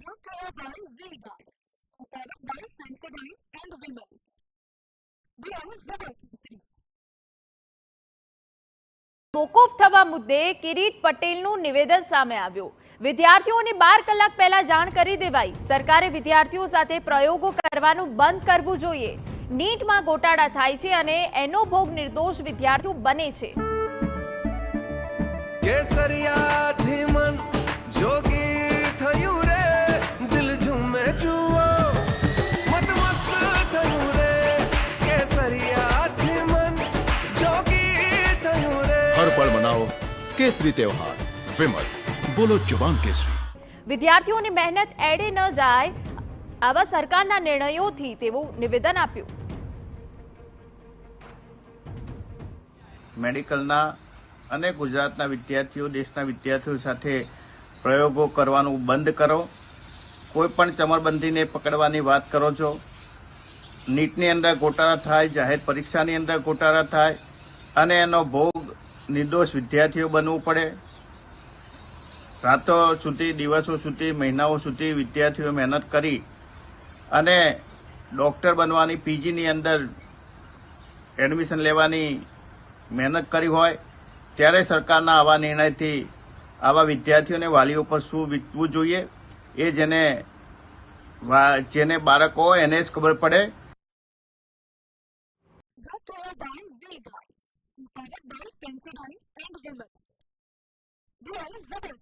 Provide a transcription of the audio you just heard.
brought to you by Vega, a product by Sensodyne and Vimal. We are Zebra. મોકૂફ થવા મુદ્દે કિરીટ પટેલનું નિવેદન સામે આવ્યું। વિદ્યાર્થીઓને 12 કલાક પહેલા જાણ કરી દેવાઈ। સરકારે વિદ્યાર્થીઓ સાથે પ્રયોગો કરવાનું બંધ કરવું જોઈએ। નીટમાં ગોટાળા થાય છે અને એનો ભોગ નિર્દોષ વિદ્યાર્થીઓ બને છે। કેસરિયાથી મન જોગી થયું રે, દિલ ઝૂમે જુઓ મત મસ્ત થયું રે, કેસરિયાથી મન જોગી થયું રે। हर पल मनाओ केसरी त्योहार। विमल, बोलो जुबान केसरी। વિદ્યાર્થીઓની મહેનત એડે ન જાય આવા સરકારના નિર્ણયોથી તેવું નિવેદન આપ્યું। મેડિકલના અને ગુજરાતના વિદ્યાર્થીઓ દેશના વિદ્યાર્થીઓ સાથે પ્રયોગો કરવાનું બંધ કરો। કોઈ પણ ચમરબંધીને પકડવાની વાત કરો છો। નીટની અંદર ગોટાળા થાય, જાહેર પરીક્ષાની અંદર ગોટાળા થાય અને એનો ભોગ નિર્દોષ વિદ્યાર્થીઓ બનવું પડે। રાતો સુધી, દિવસો સુધી, મહિનાઓ સુધી વિદ્યાર્થીઓ મહેનત કરી અને ડૉક્ટર બનવાની પીજીની અંદર એડમિશન લેવાની મહેનત કરી હોય ત્યારે સરકારના આવા નિર્ણયથી આવા વિદ્યાર્થીઓને વાલીઓ પર શું વીતવું જોઈએ એ જેને બાળકો હોય એને જ ખબર પડે। Brought to you by Vega, a product by Sensodyne and Vimal. We are Zebra.